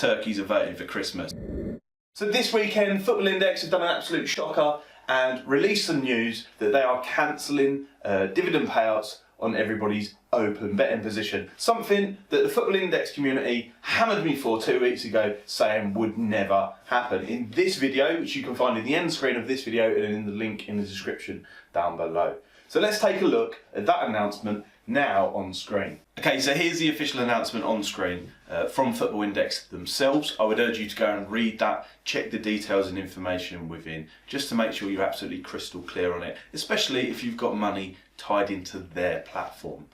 turkeys are voting for Christmas. So this weekend, Football Index have done an absolute shocker and released some news that they are cancelling dividend payouts on everybody's open betting position. Something that the Football Index community hammered me for 2 weeks ago, saying would never happen. In this video, which you can find in the end screen of this video and in the link in the description down below. So let's take a look at that announcement now on screen. Okay, so here's the official announcement on screen from Football Index themselves. I would urge you to go and read that, check the details and information within, just to make sure you're absolutely crystal clear on it, especially if you've got money tied into their platform.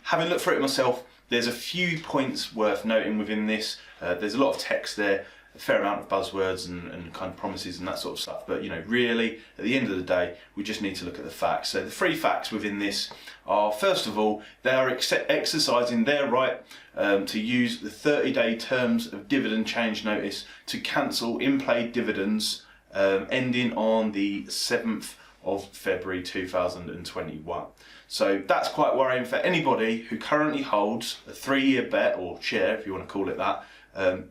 Having looked through it myself, there's a few points worth noting within this. There's a lot of text there, a fair amount of buzzwords and kind of promises and that sort of stuff, but really at the end of the day we just need to look at the facts. So the three facts within this are, first of all, they are exercising their right to use the 30-day terms of dividend change notice to cancel in-play dividends ending on the 7th of February 2021. So that's quite worrying for anybody who currently holds a 3-year bet or share, if you want to call it that,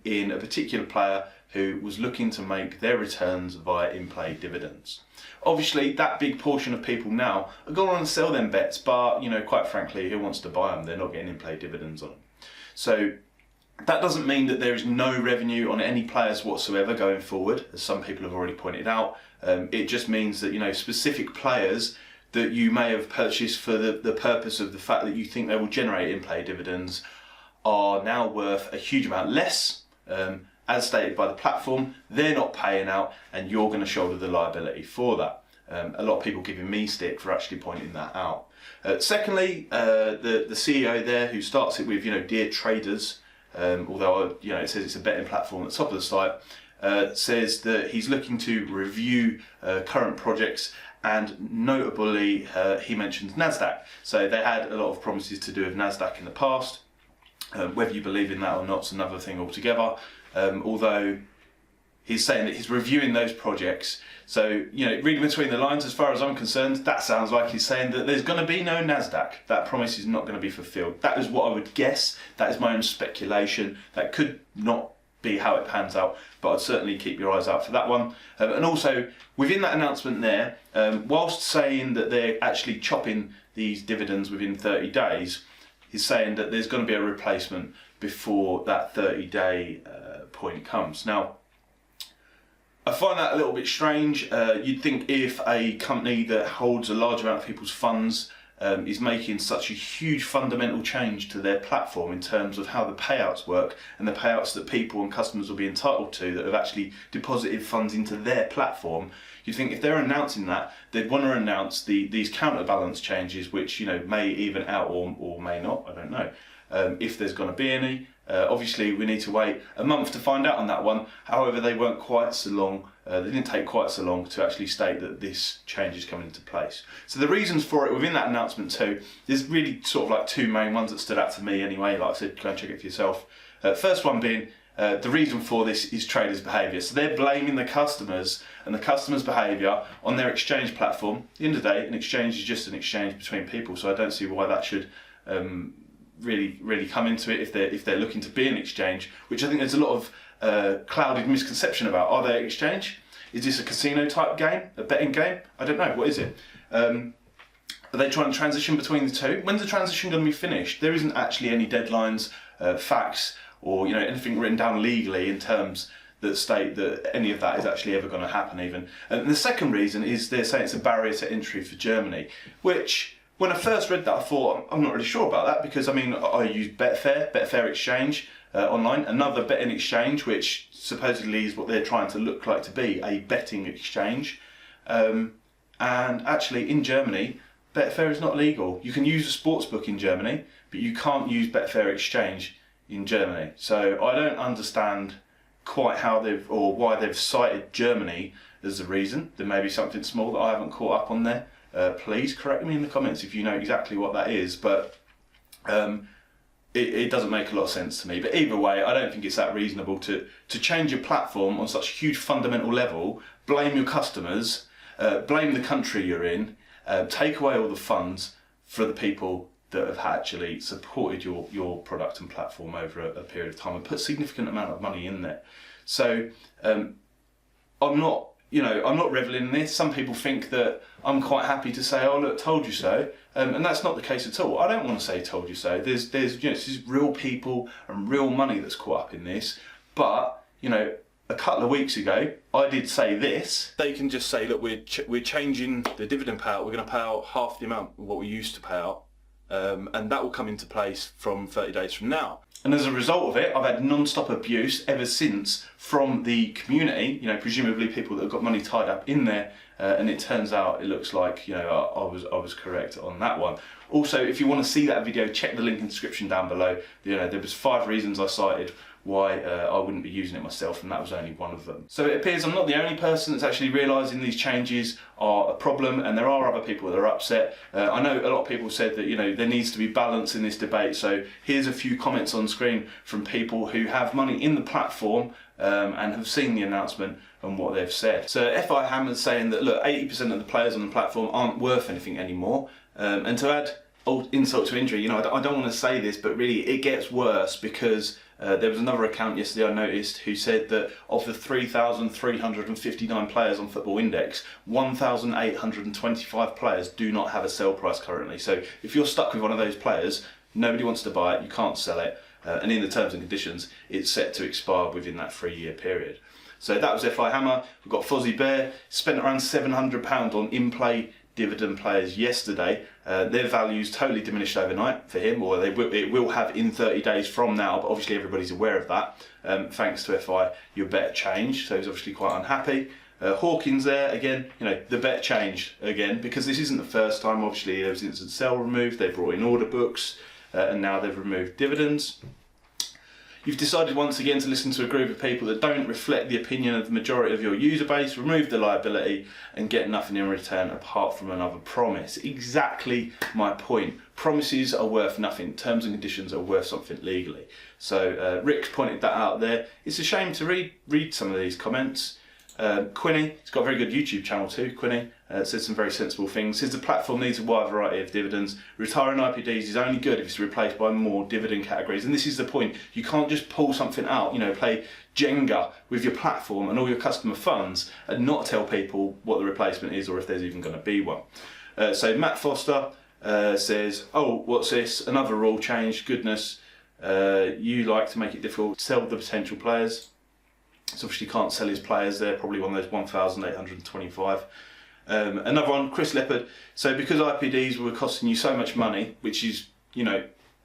in a particular player who was looking to make their returns via in-play dividends. Obviously, that big portion of people now are going on and sell them bets, but quite frankly, who wants to buy them? They're not getting in-play dividends on them. So that doesn't mean that there is no revenue on any players whatsoever going forward, as some people have already pointed out. It just means that specific players that you may have purchased for the purpose of the fact that you think they will generate in-play dividends are now worth a huge amount less, as stated by the platform. They're not paying out and you're going to shoulder the liability for that. A lot of people giving me stick for actually pointing that out. Secondly, the CEO there, who starts it with dear traders, although it says it's a betting platform at the top of the site, says that he's looking to review current projects, and notably he mentions NASDAQ. So they had a lot of promises to do with NASDAQ in the past. Whether you believe in that or not is another thing altogether, although he's saying that he's reviewing those projects. So, reading between the lines, as far as I'm concerned, that sounds like he's saying that there's going to be no NASDAQ. That promise is not going to be fulfilled. That is what I would guess. That is my own speculation. That could not be how it pans out, but I'd certainly keep your eyes out for that one. And also, within that announcement there, whilst saying that they're actually chopping these dividends within 30 days, he's saying that there's going to be a replacement before that 30-day point comes. Now, I find that a little bit strange. You'd think if a company that holds a large amount of people's funds is making such a huge fundamental change to their platform in terms of how the payouts work and the payouts that people and customers will be entitled to that have actually deposited funds into their platform, you'd think if they're announcing that, they'd want to announce these counterbalance changes, which may even out or may not, I don't know, if there's going to be any. Obviously we need to wait a month to find out on that one. However, they weren't quite so long, they didn't take quite so long to actually state that this change is coming into place. So the reasons for it within that announcement too, there's really sort of like two main ones that stood out to me anyway. Like I said, go and check it for yourself. First one being, the reason for this is traders' behaviour. So they're blaming the customers and the customers' behaviour on their exchange platform. At the end of the day, an exchange is just an exchange between people, so I don't see why that should really come into it if they're looking to be an exchange, which I think there's a lot of clouded misconception about. Are they an exchange? Is this a casino type game, a betting game? I don't know, what is it? Are they trying to transition between the two? When's the transition going to be finished? There isn't actually any deadlines, facts, or anything written down legally in terms that state that any of that is actually ever going to happen even. And the second reason is they're saying it's a barrier to entry for Germany, which when I first read that I thought, I'm not really sure about that, because I use Betfair Exchange online, another betting exchange which supposedly is what they're trying to look like to be, a betting exchange. And actually in Germany, Betfair is not legal. You can use a sportsbook in Germany, but you can't use Betfair Exchange in Germany. So I don't understand quite how why they've cited Germany as the reason. There may be something small that I haven't caught up on there. Please correct me in the comments if you know exactly what that is, but it doesn't make a lot of sense to me. But either way, I don't think it's that reasonable to change your platform on such a huge fundamental level, blame your customers, blame the country you're in, take away all the funds for the people that have actually supported your product and platform over a period of time and put significant amount of money in there. So I'm not reveling in this. Some people think that I'm quite happy to say, oh look, told you so, and that's not the case at all. I don't want to say told you so. There's this is real people and real money that's caught up in this. But a couple of weeks ago, I did say this. They can just say, look, we're changing the dividend payout. We're going to pay out half the amount of what we used to pay out, and that will come into place from 30 days from now. And as a result of it, I've had non-stop abuse ever since from the community, presumably people that have got money tied up in there, and it turns out, it looks like, I was correct on that one. Also, if you want to see that video, check the link in the description down below. There was 5 reasons I cited why I wouldn't be using it myself, and that was only one of them. So it appears I'm not the only person that's actually realising these changes are a problem, and there are other people that are upset. I know a lot of people said that there needs to be balance in this debate, so here's a few comments on screen from people who have money in the platform and have seen the announcement and what they've said. So FI Hammer's saying that, look, 80% of the players on the platform aren't worth anything anymore, and to add insult to injury, I don't want to say this, but really it gets worse because there was another account yesterday I noticed who said that of the 3,359 players on Football Index, 1,825 players do not have a sell price currently. So if you're stuck with one of those players, nobody wants to buy it, you can't sell it, and in the terms and conditions, it's set to expire within that 3-year period. So that was FI Hammer. We've got Fozzie Bear, spent around £700 on in-play dividend players yesterday. Their value's totally diminished overnight for him, or it will have in 30 days from now, but obviously everybody's aware of that. Thanks to FI, your bet changed, so he's obviously quite unhappy. Hawkins there, again, the bet changed again, because this isn't the first time. Obviously there was instant sell removed, they brought in order books, and now they've removed dividends. You've decided once again to listen to a group of people that don't reflect the opinion of the majority of your user base, remove the liability and get nothing in return apart from another promise. Exactly my point. Promises are worth nothing. Terms and conditions are worth something legally. So Rick's pointed that out there. It's a shame to read some of these comments. Quinny, he's got a very good YouTube channel too, Quinny, says some very sensible things. Says the platform needs a wide variety of dividends. Retiring IPDs is only good if it's replaced by more dividend categories. And this is the point. You can't just pull something out, play Jenga with your platform and all your customer funds and not tell people what the replacement is or if there's even going to be one. So Matt Foster says, oh, what's this? Another rule change, goodness. You like to make it difficult to sell the potential players. So obviously can't sell his players there, probably one of those 1,825. Another one, Chris Leopard. So because IPDs were costing you so much money, which is,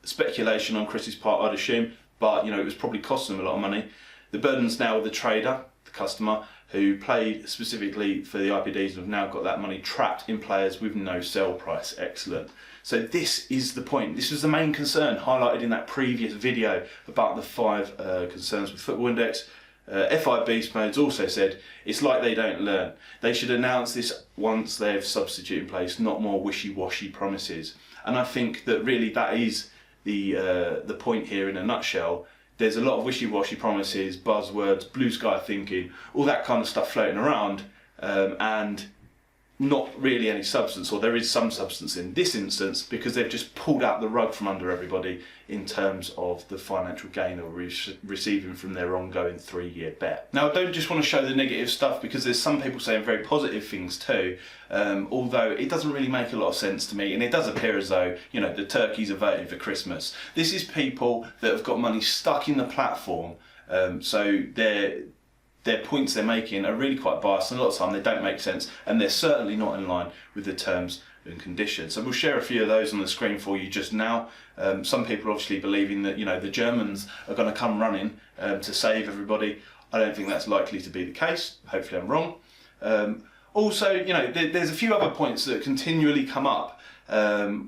speculation on Chris's part, I'd assume, but, it was probably costing them a lot of money. The burden's now with the trader, the customer, who played specifically for the IPDs and have now got that money trapped in players with no sell price. Excellent. So this is the point. This was the main concern highlighted in that previous video about the 5 concerns with Football Index. FI Beast Modes also said, it's like they don't learn. They should announce this once they have substitute in place, not more wishy-washy promises. And I think that really that is the point here in a nutshell. There's a lot of wishy-washy promises, buzzwords, blue sky thinking, all that kind of stuff floating around, and not really any substance, or there is some substance in this instance because they've just pulled out the rug from under everybody in terms of the financial gain they're receiving from their ongoing 3-year bet. Now I don't just want to show the negative stuff because there's some people saying very positive things too, although it doesn't really make a lot of sense to me, and it does appear as though the turkeys are voting for Christmas. This is people that have got money stuck in the platform, so their points they're making are really quite biased, and a lot of the time they don't make sense, and they're certainly not in line with the terms and conditions. So we'll share a few of those on the screen for you just now. Some people obviously believing that the Germans are going to come running to save everybody. I don't think that's likely to be the case. Hopefully I'm wrong. Also, there's a few other points that continually come up,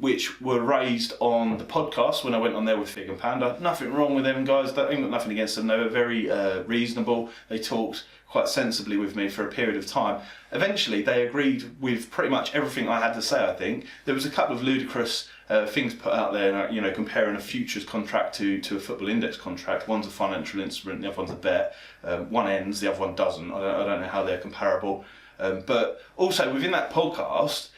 which were raised on the podcast when I went on there with Fig and Panda. Nothing wrong with them guys, I ain't got nothing against them. They were very reasonable. They talked quite sensibly with me for a period of time. Eventually they agreed with pretty much everything I had to say, I think. There was a couple of ludicrous things put out there, comparing a futures contract to a Football Index contract. One's a financial instrument, the other one's a bet. One ends, the other one doesn't. I don't know how they're comparable. But also within that podcast,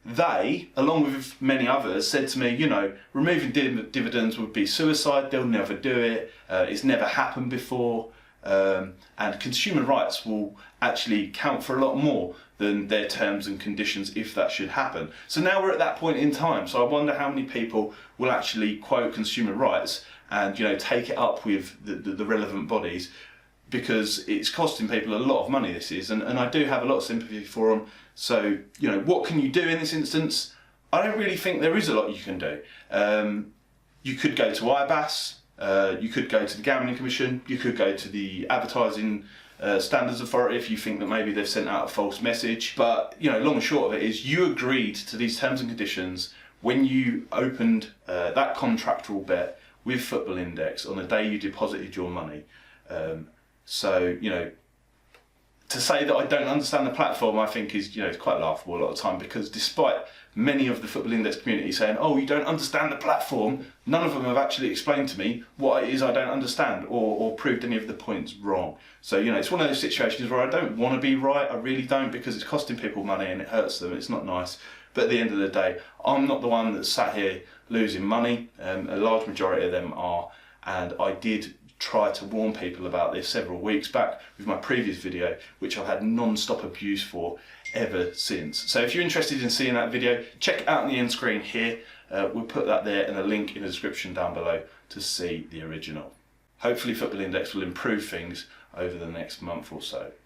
they, along with many others, said to me, you know, removing dividends would be suicide, they'll never do it, it's never happened before, and consumer rights will actually count for a lot more than their terms and conditions if that should happen. So now we're at that point in time, so I wonder how many people will actually quote consumer rights and, you know, take it up with the relevant bodies, because it's costing people a lot of money, this is, and I do have a lot of sympathy for them. So, you know, what can you do in this instance? I don't really think there is a lot you can do. You could go to IBAS, you could go to the Gambling Commission, you could go to the Advertising Standards Authority if you think that maybe they've sent out a false message. But, you know, long and short of it is you agreed to these terms and conditions when you opened that contractual bet with Football Index on the day you deposited your money. So, you know, to say that I don't understand the platform, I think is, you know, it's quite laughable a lot of the time, because despite many of the Football Index community saying, oh, you don't understand the platform, none of them have actually explained to me what it is I don't understand, or proved any of the points wrong. So, you know, it's one of those situations where I don't want to be right, I really don't, because it's costing people money and it hurts them, it's not nice. But at the end of the day, I'm not the one that's sat here losing money, a large majority of them are, and I did try to warn people about this several weeks back with my previous video, which I've had non-stop abuse for ever since. So if you're interested in seeing that video, check it out on the end screen here. We'll put that there and a link in the description down below to see the original. Hopefully Football Index will improve things over the next month or so.